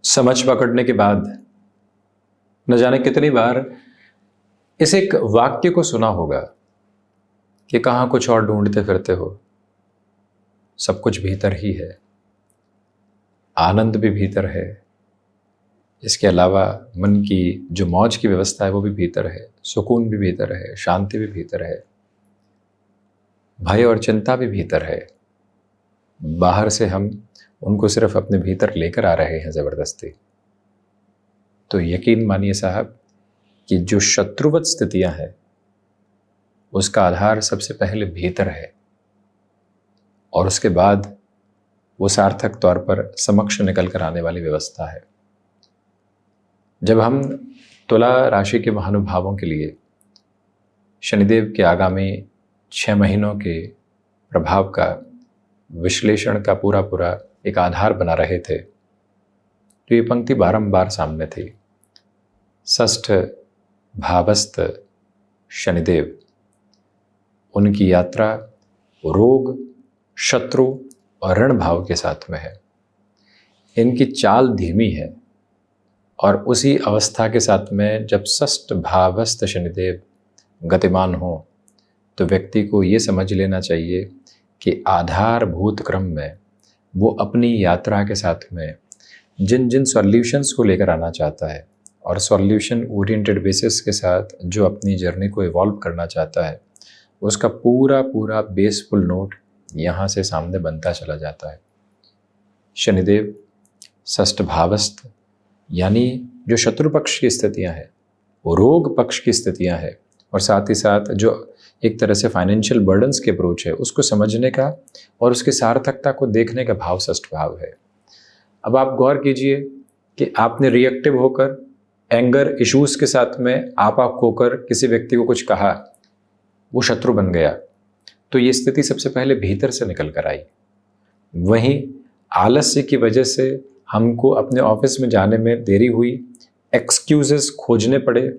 समझ पकड़ने के बाद न जाने कितनी बार इस एक वाक्य को सुना होगा कि कहाँ कुछ और ढूंढते फिरते हो, सब कुछ भीतर ही है, आनंद भी भीतर है, इसके अलावा मन की जो मौज की व्यवस्था है वो भी भीतर है, सुकून भी भीतर है, शांति भी भीतर है, भय और चिंता भी भीतर है। बाहर से हम उनको सिर्फ अपने भीतर लेकर आ रहे हैं ज़बरदस्ती। तो यकीन मानिए साहब कि जो शत्रुवत स्थितियां हैं उसका आधार सबसे पहले भीतर है और उसके बाद वो सार्थक तौर पर समक्ष निकल कर आने वाली व्यवस्था है। जब हम तुला राशि के महानुभावों के लिए शनिदेव के आगामी 6 महीनों के प्रभाव का विश्लेषण का पूरा एक आधार बना रहे थे, तो ये पंक्ति बारंबार सामने थी। षष्ठ भावस्थ शनिदेव, उनकी यात्रा रोग, शत्रु और ऋण भाव के साथ में है। इनकी चाल धीमी है और उसी अवस्था के साथ में जब षष्ठ भावस्थ शनिदेव गतिमान हो तो व्यक्ति को ये समझ लेना चाहिए कि आधारभूत क्रम में वो अपनी यात्रा के साथ में जिन जिन सॉल्यूशंस को लेकर आना चाहता है और सॉल्यूशन ओरिएंटेड बेसिस के साथ जो अपनी जर्नी को इवॉल्व करना चाहता है, उसका पूरा बेसफुल नोट यहाँ से सामने बनता चला जाता है। शनिदेव षष्ठ भावस्थ यानी जो शत्रु पक्ष की स्थितियाँ हैं, रोग पक्ष की स्थितियाँ हैं और साथ ही साथ जो एक तरह से फाइनेंशियल बर्डन्स के अप्रोच है उसको समझने का और उसकी सार्थकता को देखने का भाव षष्ठ भाव है। अब आप गौर कीजिए कि आपने रिएक्टिव होकर एंगर इश्यूज के साथ में आप होकर किसी व्यक्ति को कुछ कहा, वो शत्रु बन गया, तो ये स्थिति सबसे पहले भीतर से निकल कर आई। वहीं आलस्य की वजह से हमको अपने ऑफिस में जाने में देरी हुई, एक्सक्यूजेस खोजने पड़े,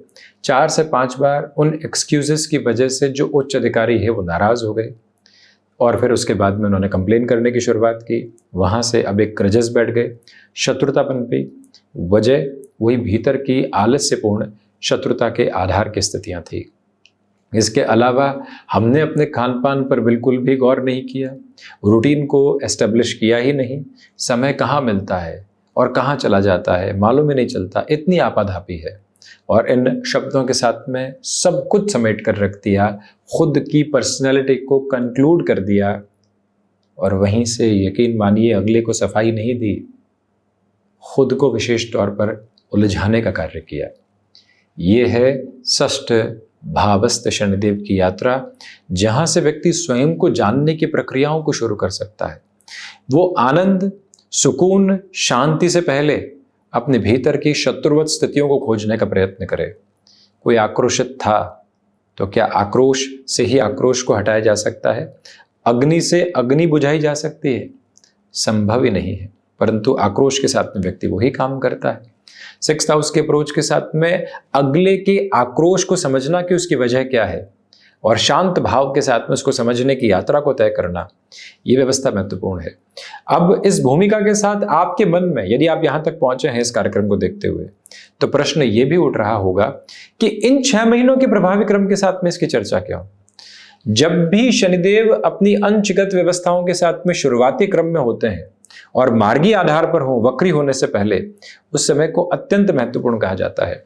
4 से 5 बार उन एक्सक्यूजेस की वजह से जो उच्च अधिकारी है वो नाराज़ हो गए और फिर उसके बाद में उन्होंने कंप्लेन करने की शुरुआत की। वहाँ से अब एक ग्रजेस बैठ गए, शत्रुता पनपी। वजह वही भीतर की आलस्यपूर्ण शत्रुता के आधार की स्थितियाँ थी। इसके अलावा हमने अपने खान पान पर बिल्कुल भी गौर नहीं किया, रूटीन को एस्टेब्लिश किया ही नहीं, समय कहाँ मिलता है और कहाँ चला जाता है मालूम ही नहीं चलता, इतनी आपाधापी है। और इन शब्दों के साथ में सब कुछ समेट कर रख दिया, खुद की पर्सनैलिटी को कंक्लूड कर दिया और वहीं से यकीन मानिए अगले को सफाई नहीं दी, खुद को विशेष तौर पर उलझाने का कार्य किया। ये है षष्ठ भावस्थ शनिदेव की यात्रा, जहां से व्यक्ति स्वयं को जानने की प्रक्रियाओं को शुरू कर सकता है। वो आनंद, सुकून, शांति से पहले अपने भीतर की शत्रुवत स्थितियों को खोजने का प्रयत्न करे। कोई आक्रोशित था तो क्या आक्रोश से ही आक्रोश को हटाया जा सकता है? अग्नि से अग्नि बुझाई जा सकती है? संभव ही नहीं है, परंतु आक्रोश के साथ में व्यक्ति वही काम करता है। 6th हाउस के अप्रोच के साथ में अगले के आक्रोश को समझना कि उसकी वजह क्या है और शांत भाव के साथ में उसको समझने की यात्रा को तय करना, ये व्यवस्था महत्वपूर्ण है। अब इस भूमिका के साथ आपके मन में यदि आप यहां तक पहुंचे हैं इस कार्यक्रम को देखते हुए, तो प्रश्न ये भी उठ रहा होगा कि इन 6 महीनों के प्रभावी क्रम के साथ में इसकी चर्चा क्यों? जब भी शनिदेव अपनी अंशगत व्यवस्थाओं के साथ में शुरुआती क्रम में होते हैं और मार्गी आधार पर हो, वक्री होने से पहले, उस समय को अत्यंत महत्वपूर्ण कहा जाता है।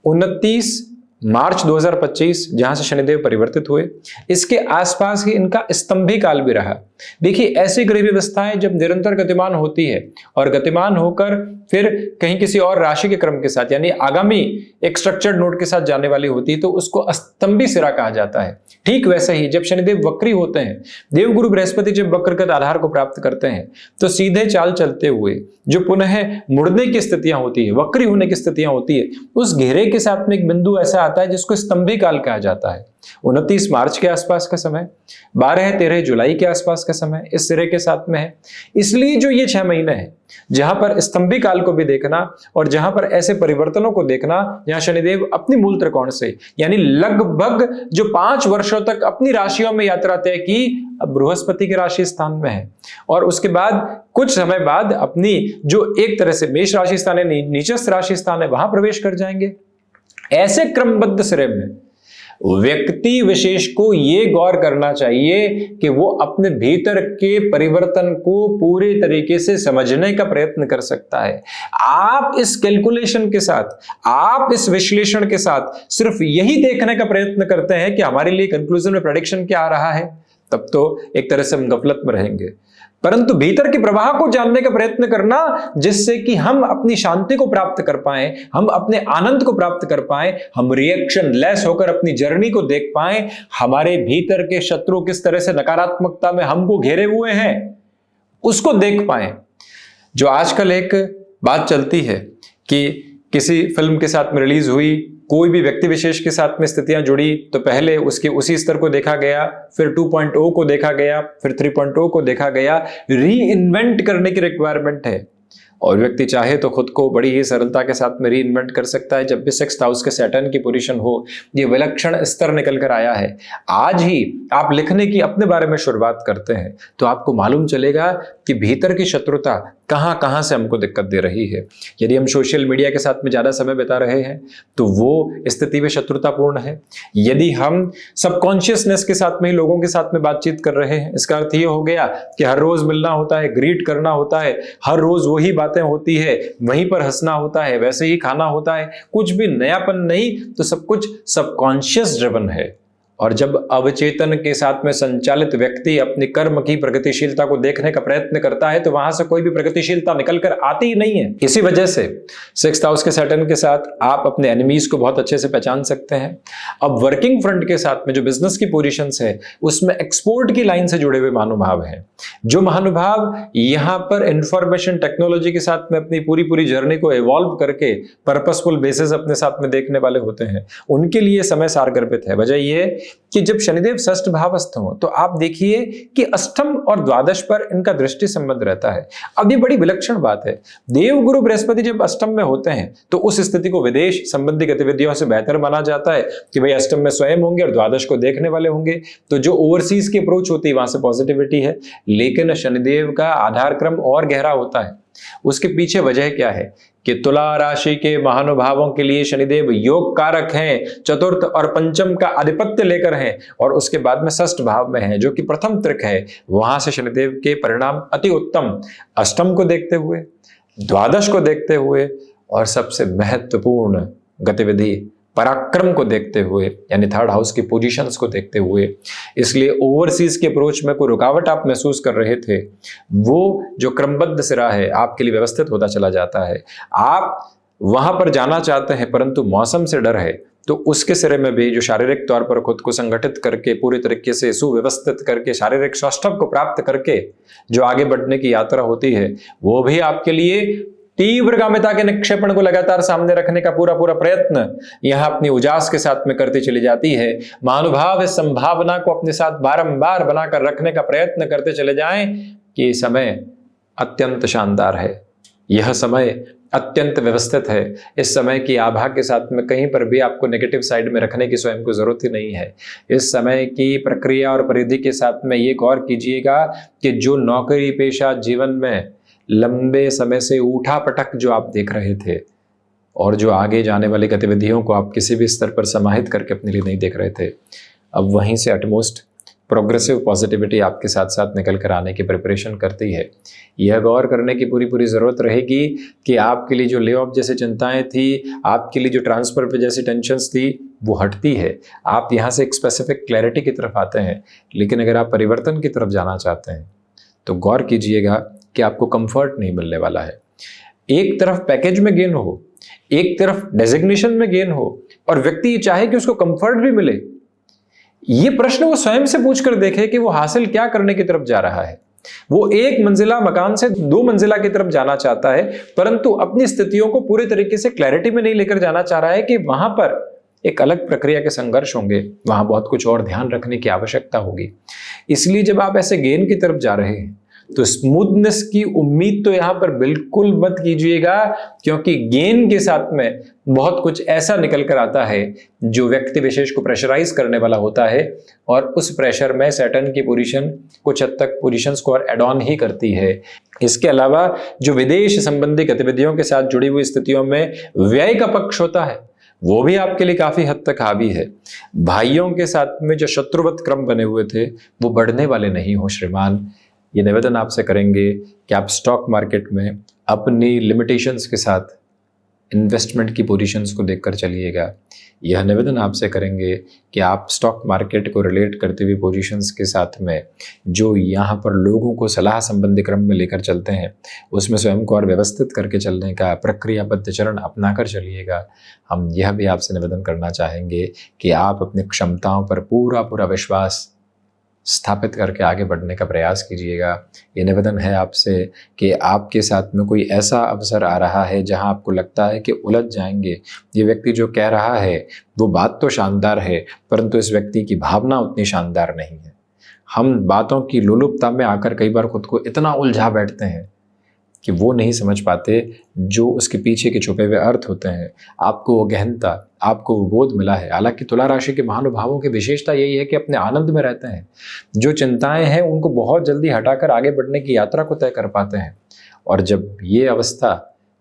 29 मार्च 2025 जहां से शनिदेव परिवर्तित हुए, इसके आसपास ही इनका स्तंभी काल भी रहा। देखिए, ऐसी ग्रह व्यवस्थाएं जब निरंतर गतिमान होती है और गतिमान होकर फिर कहीं किसी और राशि के क्रम के साथ यानी आगामी एक स्ट्रक्चर्ड नोड के साथ जाने वाली होती है तो उसको स्तंभी सिरा कहा जाता है। ठीक वैसे ही जब शनिदेव वक्री होते हैं, देवगुरु बृहस्पति जब वक्रगत आधार को प्राप्त करते हैं तो सीधे चाल चलते हुए जो पुनः मुड़ने की स्थितियां होती है, वक्री होने की स्थितियां होती है, उस घेरे के साथ में एक बिंदु ऐसा आता है जिसको स्तंभी काल कहा जाता है। 29 मार्च के आसपास का समय, 12-13 जुलाई के आसपास का समय इस सिरे के साथ में है। इसलिए जो ये 6 महीने हैं, जहां पर स्तंभी काल को भी देखना और जहां पर ऐसे परिवर्तनों को देखना, जहां शनिदेव अपनी मूल त्रिकोण से यानी लगभग जो 5 वर्षों तक अपनी राशियों में यात्रा तय की, अब बृहस्पति के राशि स्थान में है और उसके बाद कुछ समय बाद अपनी जो एक तरह से मेष राशि स्थान है, नीचस्थ राशि स्थान है, वहां प्रवेश कर जाएंगे। ऐसे क्रमबद्ध सिरे में व्यक्ति विशेष को यह गौर करना चाहिए कि वो अपने भीतर के परिवर्तन को पूरे तरीके से समझने का प्रयत्न कर सकता है। आप इस कैलकुलेशन के साथ, आप इस विश्लेषण के साथ सिर्फ यही देखने का प्रयत्न करते हैं कि हमारे लिए कंक्लूजन में प्रेडिक्शन क्या आ रहा है, तब तो एक तरह से हम गफलत में रहेंगे। परंतु भीतर के प्रवाह को जानने का प्रयत्न करना, जिससे कि हम अपनी शांति को प्राप्त कर पाए, हम अपने आनंद को प्राप्त कर पाए, हम रिएक्शन लेस होकर अपनी जर्नी को देख पाए, हमारे भीतर के शत्रु किस तरह से नकारात्मकता में हमको घेरे हुए हैं उसको देख पाए। जो आजकल एक बात चलती है कि किसी फिल्म के साथ में रिलीज हुई, कोई भी व्यक्ति विशेष के साथ में स्थितियां जुड़ी तो पहले उसके उसी स्तर को देखा गया, फिर 2.0 को देखा गया, फिर 3.0 को देखा गया। री इन्वेंट करने की रिक्वायरमेंट है और व्यक्ति चाहे तो खुद को बड़ी ही सरलता के साथ में री इन्वेंट कर सकता है। जब भी 6th हाउस के सैटर्न की पोजीशन हो, ये विलक्षण स्तर निकल कर आया है। आज ही आप लिखने की अपने बारे में शुरुआत करते हैं तो आपको मालूम चलेगा कि भीतर की शत्रुता कहां कहां से हमको दिक्कत दे रही है। यदि हम सोशल मीडिया के साथ में ज्यादा समय बिता रहे हैं तो वो स्थिति में शत्रुतापूर्ण है। यदि हम सबकॉन्शियसनेस के साथ में ही लोगों के साथ में बातचीत कर रहे हैं, इसका अर्थ ये हो गया कि हर रोज मिलना होता है, ग्रीट करना होता है, हर रोज वही बातें होती है, वहीं पर हंसना होता है, वैसे ही खाना होता है, कुछ भी नयापन नहीं, तो सब कुछ सबकॉन्शियस ड्रिवन है। और जब अवचेतन के साथ में संचालित व्यक्ति अपनी कर्म की प्रगतिशीलता को देखने का प्रयत्न करता है तो वहां से कोई भी प्रगतिशीलता निकलकर आती ही नहीं है। इसी वजह से 6th हाउस के सैटर्न के साथ आप अपने एनिमीज को बहुत अच्छे से पहचान सकते हैं। अब वर्किंग फ्रंट के साथ में जो बिजनेस की पोजीशंस है उसमें एक्सपोर्ट की लाइन से जुड़े हुए महानुभाव हैं। जो महानुभाव यहां पर इंफॉर्मेशन टेक्नोलॉजी के साथ में अपनी पूरी जर्नी को इवॉल्व करके पर्पसफुल बेसिस अपने साथ में देखने वाले होते हैं, उनके लिए समय सारगर्भित है। वजह यह कि जब शनिदेव षष्ठ भावस्थ हो तो आप देखिए कि अष्टम और द्वादश पर इनका दृष्टि संबंध रहता है। अब ये बड़ी विलक्षण बात है। देवगुरु बृहस्पति जब अष्टम में होते हैं तो उस स्थिति को विदेश संबंधी गतिविधियों से बेहतर माना जाता है कि भाई अष्टम में स्वयं होंगे और द्वादश को देखने वाले होंगे, तो जो ओवरसीज की अप्रोच होती है वहां से पॉजिटिविटी है। लेकिन शनिदेव का आधार क्रम और गहरा होता है। उसके पीछे वजह क्या है कि तुला राशि के महानुभावों के लिए शनिदेव योग कारक हैं, चतुर्थ और पंचम का आधिपत्य लेकर हैं और उसके बाद में षष्ठ भाव में हैं जो कि प्रथम त्रिक है। वहां से शनिदेव के परिणाम अति उत्तम, अष्टम को देखते हुए, द्वादश को देखते हुए और सबसे महत्वपूर्ण गतिविधि पराक्रम को देखते हुए यानी 3rd हाउस की पोजीशंस को देखते हुए। इसलिए ओवरसीज के अप्रोच में कोई रुकावट आप महसूस कर रहे थे, वो जो क्रमबद्ध सिरा है आपके लिए व्यवस्थित होता चला जाता है। आप वहां पर जाना चाहते हैं परंतु मौसम से डर है, तो उसके सिरे में भी जो शारीरिक तौर पर खुद को संगठित करके पूरी तरीके से सुव्यवस्थित करके शारीरिक सौष्ठव को प्राप्त करके जो आगे बढ़ने की यात्रा होती है, वो भी आपके लिए तीव्रगामिता के निक्षेपण को लगातार सामने रखने का पूरा प्रयत्न यहां अपनी उजास के साथ में करती चली जाती है। महानुभाव इस संभावना को अपने साथ बारंबार बनाकर रखने का प्रयत्न करते चले जाएं कि समय अत्यंत शानदार है, यह समय अत्यंत व्यवस्थित है। इस समय की आभा के साथ में कहीं पर भी आपको नेगेटिव साइड में रखने की स्वयं को जरूरत ही नहीं है। इस समय की प्रक्रिया और परिधि के साथ में ये गौर कीजिएगा कि जो नौकरी पेशा जीवन में लंबे समय से उठा पटक जो आप देख रहे थे और जो आगे जाने वाली गतिविधियों को आप किसी भी स्तर पर समाहित करके अपने लिए नहीं देख रहे थे, अब वहीं से अटमोस्ट प्रोग्रेसिव पॉजिटिविटी आपके साथ साथ निकल कर आने की प्रिपरेशन करती है। यह गौर करने की पूरी ज़रूरत रहेगी कि आपके लिए जो ले ऑफ जैसी चिंताएं थी, आपके लिए जो ट्रांसफर पे जैसी टेंशन्स थी, वो हटती है। आप यहाँ से एक स्पेसिफिक क्लैरिटी की तरफ आते हैं। लेकिन अगर आप परिवर्तन की तरफ जाना चाहते हैं तो गौर कीजिएगा कि आपको कंफर्ट नहीं मिलने वाला है। एक तरफ पैकेज में गेन हो, एक तरफ डेजिग्नेशन में गेन हो और व्यक्ति ये चाहे कि उसको कंफर्ट भी मिले, ये प्रश्न वो स्वयं से पूछकर देखे कि वो हासिल क्या करने की तरफ जा रहा है। वो 1 मंजिला मकान से 2 मंजिला की तरफ जाना चाहता है, परंतु अपनी स्थितियों को पूरे तरीके से क्लैरिटी में नहीं लेकर जाना चाह रहा है कि वहां पर एक अलग प्रक्रिया के संघर्ष होंगे, वहां बहुत कुछ और ध्यान रखने की आवश्यकता होगी। इसलिए जब आप ऐसे गेन की तरफ जा रहे हैं तो स्मूथनेस की उम्मीद तो यहां पर बिल्कुल मत कीजिएगा, क्योंकि गेन के साथ में बहुत कुछ ऐसा निकल कर आता है जो व्यक्ति विशेष को प्रेशराइज करने वाला होता है, और उस प्रेशर में सैटर्न की पोजीशन कुछ हद तक पोजीशंस को और एड ऑन ही करती है। इसके अलावा जो विदेश संबंधी गतिविधियों के साथ जुड़ी हुई स्थितियों में व्यय का पक्ष होता है, वो भी आपके लिए काफी हद तक हावी है। भाइयों के साथ में जो शत्रुवत क्रम बने हुए थे वो बढ़ने वाले नहीं हो श्रीमान। ये निवेदन आपसे करेंगे कि आप स्टॉक मार्केट में अपनी लिमिटेशंस के साथ इन्वेस्टमेंट की पोजीशंस को देखकर चलिएगा। यह निवेदन आपसे करेंगे कि आप स्टॉक मार्केट को रिलेट करते हुए पोजीशंस के साथ में जो यहाँ पर लोगों को सलाह संबंधी क्रम में लेकर चलते हैं, उसमें स्वयं को और व्यवस्थित करके चलने का प्रक्रियाबद्ध चरण अपनाकर चलिएगा। हम यह भी आपसे निवेदन करना चाहेंगे कि आप अपनी क्षमताओं पर पूरा पूरा विश्वास स्थापित करके आगे बढ़ने का प्रयास कीजिएगा। ये निवेदन है आपसे कि आपके साथ में कोई ऐसा अवसर आ रहा है जहां आपको लगता है कि उलझ जाएंगे। ये व्यक्ति जो कह रहा है वो बात तो शानदार है, परंतु इस व्यक्ति की भावना उतनी शानदार नहीं है। हम बातों की लोलुपता में आकर कई बार खुद को इतना उलझा बैठते हैं कि वो नहीं समझ पाते जो उसके पीछे के छुपे हुए अर्थ होते हैं। आपको वो गहनता, आपको वो बोध मिला है। हालांकि तुला राशि के महानुभावों की विशेषता यही है कि अपने आनंद में रहते हैं, जो चिंताएं हैं उनको बहुत जल्दी हटाकर आगे बढ़ने की यात्रा को तय कर पाते हैं। और जब ये अवस्था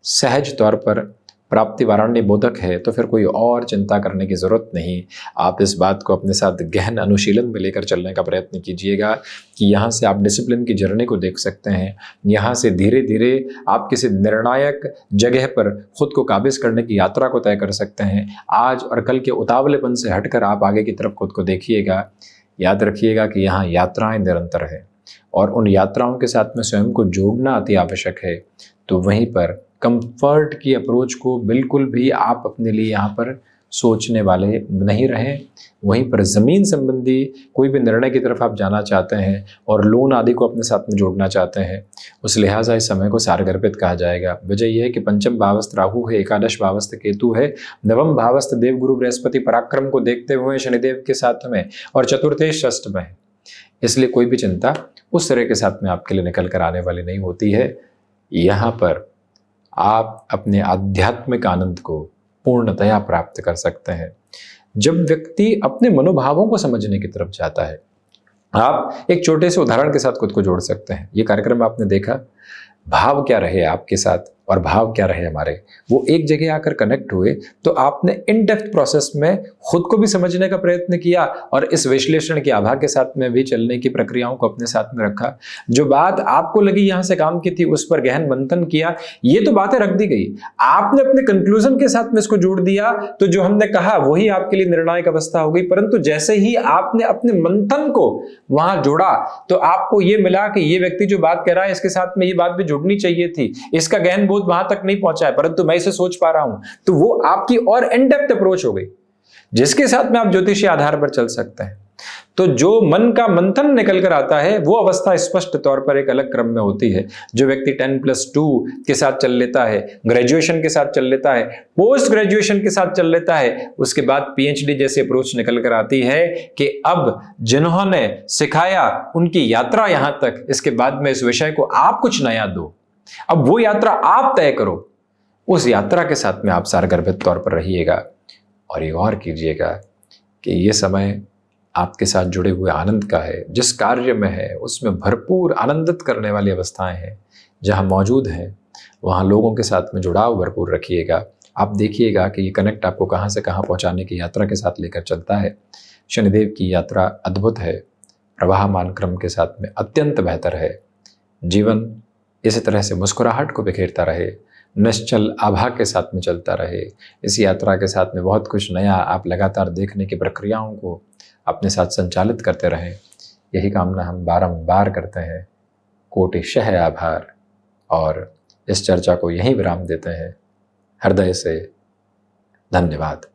सहज तौर पर प्राप्ति वाराण्य बोधक है तो फिर कोई और चिंता करने की जरूरत नहीं। आप इस बात को अपने साथ गहन अनुशीलन में लेकर चलने का प्रयत्न कीजिएगा कि यहाँ से आप डिसिप्लिन की जर्नी को देख सकते हैं। यहाँ से धीरे धीरे आप किसी निर्णायक जगह पर खुद को काबिज करने की यात्रा को तय कर सकते हैं। आज और कल के उतावलेपन से हटकर आप आगे की तरफ खुद को देखिएगा। याद रखिएगा कि यहाँ यात्राएं निरंतर है और उन यात्राओं के साथ में स्वयं को जोड़ना अति आवश्यक है। तो वहीं पर कंफर्ट की अप्रोच को बिल्कुल भी आप अपने लिए यहाँ पर सोचने वाले नहीं रहें। वहीं पर ज़मीन संबंधी कोई भी निर्णय की तरफ आप जाना चाहते हैं और लोन आदि को अपने साथ में जोड़ना चाहते हैं, उस लिहाजा इस समय को सारगर्भित कहा जाएगा। वजह यह है कि पंचम भावस्थ राहु है, एकादश भावस्थ केतु है, नवम भावस्थ देवगुरु बृहस्पति पराक्रम को देखते हुए शनिदेव के साथ में, और चतुर्थेश षष्ठ में है। इसलिए कोई भी चिंता उस तरह के साथ में आपके लिए निकल कर आने वाली नहीं होती है। यहाँ पर आप अपने आध्यात्मिक आनंद को पूर्णतया प्राप्त कर सकते हैं जब व्यक्ति अपने मनोभावों को समझने की तरफ जाता है। आप एक छोटे से उदाहरण के साथ खुद को जोड़ सकते हैं। ये कार्यक्रम आपने देखा, भाव क्या रहे आपके साथ और भाव क्या रहे हमारे, वो एक जगह आकर कनेक्ट हुए, तो आपने इन डेप्थ प्रोसेस में खुद को भी समझने का प्रयत्न किया और इस विश्लेषण की आभा के साथ में भी चलने की प्रक्रियाओं को अपने साथ में रखा। जो बात आपको लगी यहाँ से काम की थी, उस पर गहन मंथन किया। ये तो बातें रख दी गई, आपने अपने कंक्लूजन के साथ में इसको जोड़ दिया, तो जो हमने कहा वही आपके लिए निर्णायक अवस्था हो गई। परंतु जैसे ही आपने अपने मंथन को वहां जोड़ा तो आपको ये मिला कि ये व्यक्ति जो बात कह रहा है इसके साथ में ये बात भी जुड़नी चाहिए थी। इसका गहन बोध वहां तक नहीं पहुंचा है, परंतु मैं इसे सोच पा रहा हूं, तो वो आपकी और इन डेप्थ अप्रोच हो गई, जिसके साथ में आप ज्योतिषीय आधार पर चल सकते हैं। तो जो मन का मंथन निकल कर आता है वो अवस्था स्पष्ट तौर पर एक अलग क्रम में होती है। जो व्यक्ति 10+2 के साथ चल लेता है, ग्रेजुएशन के साथ चल लेता है, पोस्ट ग्रेजुएशन के साथ चल लेता है, उसके बाद PhD जैसी अप्रोच निकल कर आती है कि अब जिन्होंने सिखाया उनकी यात्रा यहां तक, इसके बाद में इस विषय को आप कुछ नया दो, अब वो यात्रा आप तय करो। उस यात्रा के साथ में आप सारगर्भित तौर पर रहिएगा और ये और कीजिएगा कि ये समय आपके साथ जुड़े हुए आनंद का है। जिस कार्य में है उसमें भरपूर आनंदित करने वाली अवस्थाएं हैं, जहां मौजूद हैं वहां लोगों के साथ में जुड़ाव भरपूर रखिएगा। आप देखिएगा कि ये कनेक्ट आपको कहां से कहां पहुंचाने की यात्रा के साथ लेकर चलता है। शनिदेव की यात्रा अद्भुत है, प्रवाहमान क्रम के साथ में अत्यंत बेहतर है। जीवन इसी तरह से मुस्कुराहट को बिखेरता रहे, निश्चल आभा के साथ में चलता रहे। इस यात्रा के साथ में बहुत कुछ नया आप लगातार देखने की प्रक्रियाओं को अपने साथ संचालित करते रहें। यही कामना हम बारंबार करते हैं। कोटिशः आभार, और इस चर्चा को यहीं विराम देते हैं। हृदय से धन्यवाद।